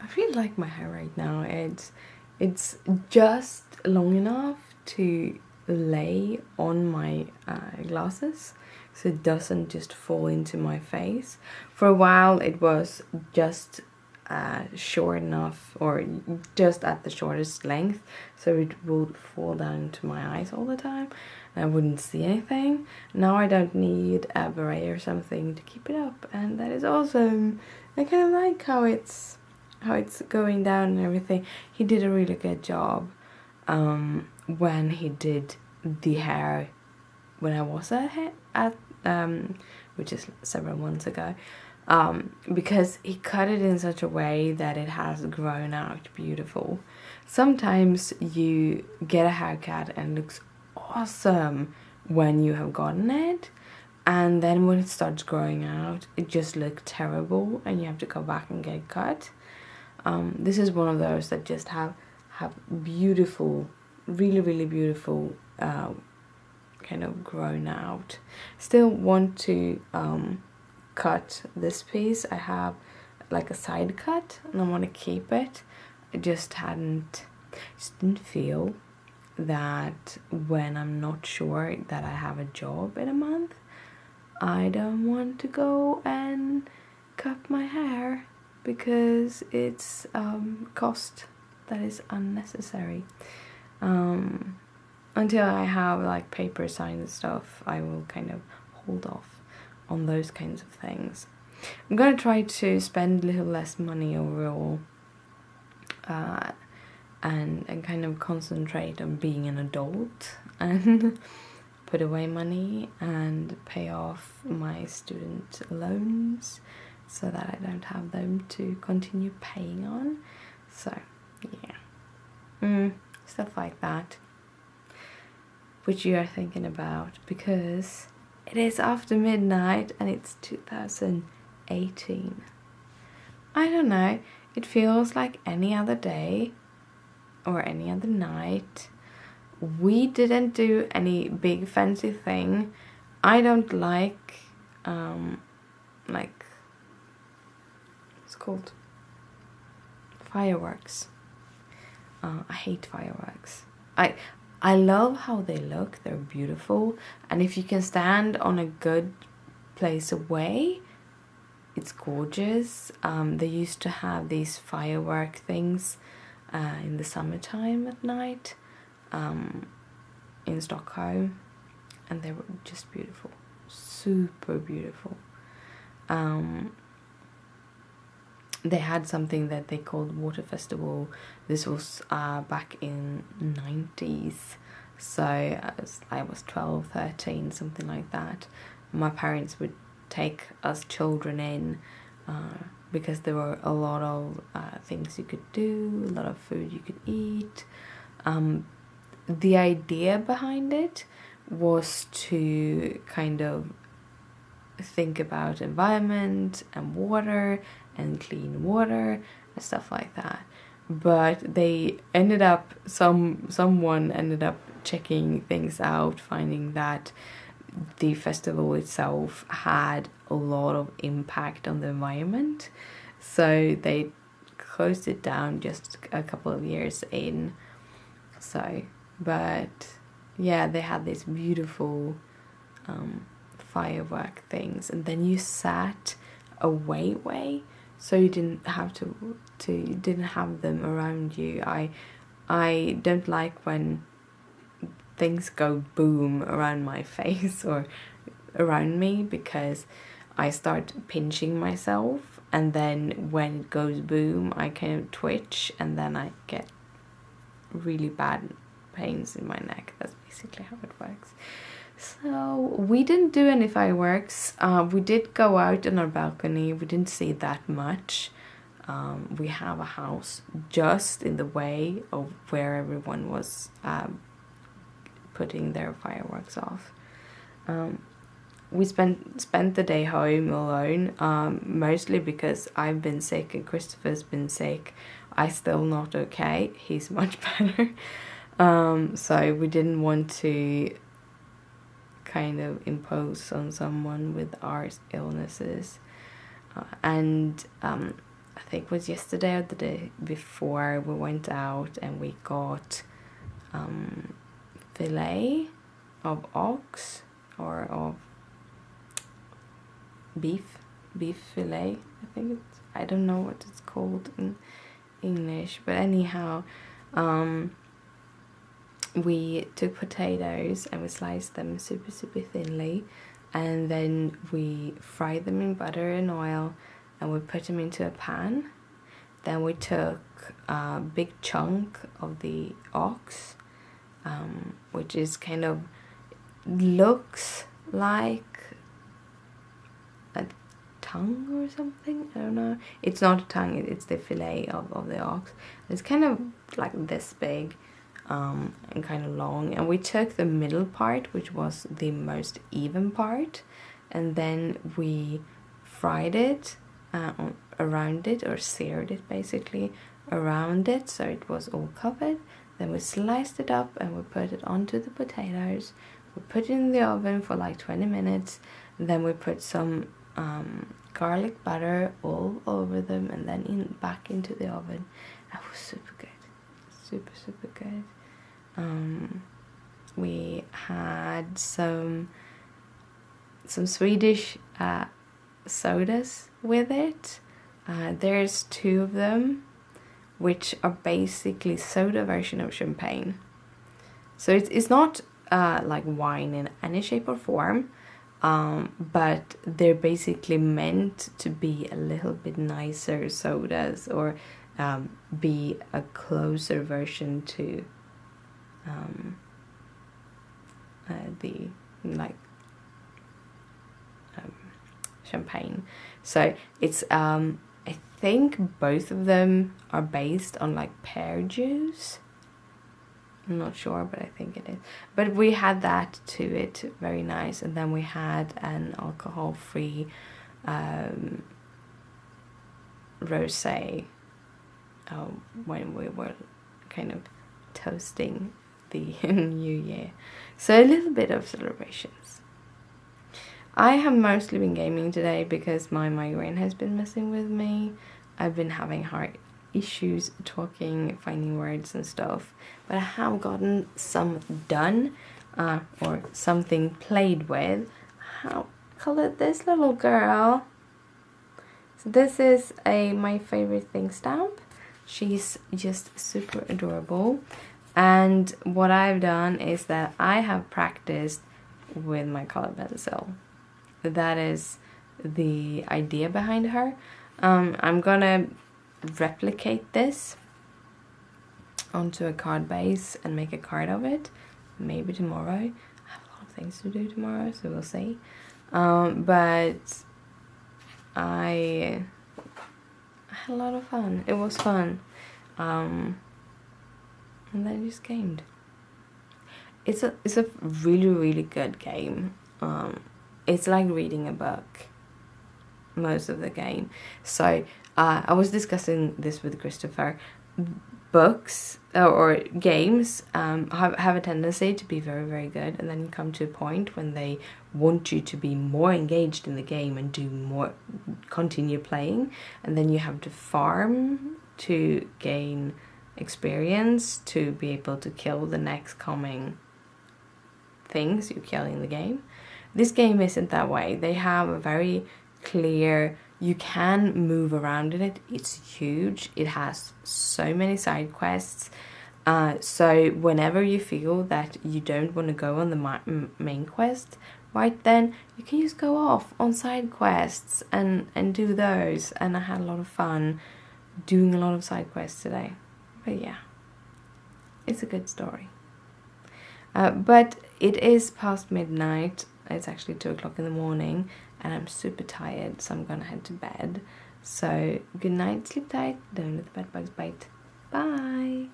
I really like my hair right now. It's just long enough to lay on my glasses, so it doesn't just fall into my face. For a while, it was just short enough, or just at the shortest length, so it would fall down to my eyes all the time, and I wouldn't see anything. Now I don't need a beret or something to keep it up, and that is awesome. I kind of like how it's going down and everything. He did a really good job when he did the hair when I was at which is several months ago, because he cut it in such a way that it has grown out beautiful. Sometimes you get a haircut and it looks awesome when you have gotten it, and then when it starts growing out it just looks terrible and you have to go back and get it cut. This is one of those that just have beautiful, really beautiful kind of grown out. Still want to cut this piece. I have like a side cut and I want to keep it. I just didn't feel that when I'm not sure that I have a job in a month, I don't want to go and cut my hair, because it's cost that is unnecessary. Until I have like paper signed and stuff, I will kind of hold off on those kinds of things. I'm gonna try to spend a little less money overall, and kind of concentrate on being an adult and put away money and pay off my student loans, so that I don't have them to continue paying on. So yeah, stuff like that, which you are thinking about, because it is after midnight and it's 2018. I don't know, it feels like any other day or any other night. We didn't do any big fancy thing. I don't like what's it called? Fireworks. I hate fireworks. I love how they look, they're beautiful, and if you can stand on a good place away, it's gorgeous. They used to have these firework things in the summertime at night in Stockholm, and they were just beautiful, super beautiful. They had something that they called Water Festival. This was back in 90s, so I was 12, 13, something like that. My parents would take us children in because there were a lot of things you could do, a lot of food you could eat. The idea behind it was to kind of think about environment and water and clean water and stuff like that. But they ended up, someone ended up checking things out, finding that the festival itself had a lot of impact on the environment, so they closed it down just a couple of years in. So, but yeah, they had these beautiful firework things, and then you sat away, so you didn't have you didn't have them around you. I don't like when things go boom around my face or around me, because I start pinching myself, and then when it goes boom I kind of twitch, and then I get really bad pains in my neck. That's basically how it works. So we didn't do any fireworks. We did go out on our balcony. We didn't see that much. We have a house just in the way of where everyone was putting their fireworks off. We spent the day home alone, mostly because I've been sick and Christopher's been sick. I'm still not okay. He's much better. So we didn't want to kind of impose on someone with our illnesses. And I think it was yesterday or the day before, we went out and we got fillet of ox or of beef fillet. I don't know what it's called in English, but anyhow, we took potatoes and we sliced them super thinly, and then we fried them in butter and oil, and we put them into a pan. Then we took a big chunk of the ox, which is kind of looks like a tongue or something. I don't know. It's not a tongue, it's the fillet of the ox. It's kind of like this big and kind of long. And we took the middle part, which was the most even part, and then we fried it around it, or seared it basically around it, so it was all covered. Then we sliced it up and we put it onto the potatoes. We put it in the oven for like 20 minutes. And then we put some garlic butter all over them, and then back into the oven. That was super good, super good. We had some Swedish sodas with it. There's 2 of them, which are basically soda version of champagne. So it's not like wine in any shape or form, but they're basically meant to be a little bit nicer sodas, or be a closer version to the like champagne. So it's I think both of them are based on like pear juice. I'm not sure, but I think it is. But we had that to it, very nice. And then we had an alcohol-free rosé when we were kind of toasting the new year. So a little bit of celebrations. I have mostly been gaming today because my migraine has been messing with me. I've been having heart issues talking, finding words and stuff, but I have gotten some done, or something played with. How colored this little girl? So this is a My Favorite Thing stamp. She's just super adorable. And what I've done is that I have practiced with my colored pencil. That is the idea behind her. I'm gonna replicate this onto a card base and make a card of it, maybe tomorrow. I have a lot of things to do tomorrow, so we'll see. But I had a lot of fun. It was fun. And then I just gamed. It's a really good game. It's like reading a book most of the game. So I was discussing this with Christopher. Books or games have a tendency to be very good, and then you come to a point when they want you to be more engaged in the game and do more, continue playing, and then you have to farm to gain experience to be able to kill the next coming things you kill in the game. This game isn't that way. They have a very clear, you can move around in it. It's huge. It has so many side quests. So whenever you feel that you don't want to go on the main quest right then, you can just go off on side quests and do those. And I had a lot of fun doing a lot of side quests today. But yeah, it's a good story. But it is past midnight. It's actually 2 o'clock in the morning, and I'm super tired, so I'm gonna head to bed. So good night, sleep tight, don't let the bed bugs bite. Bye!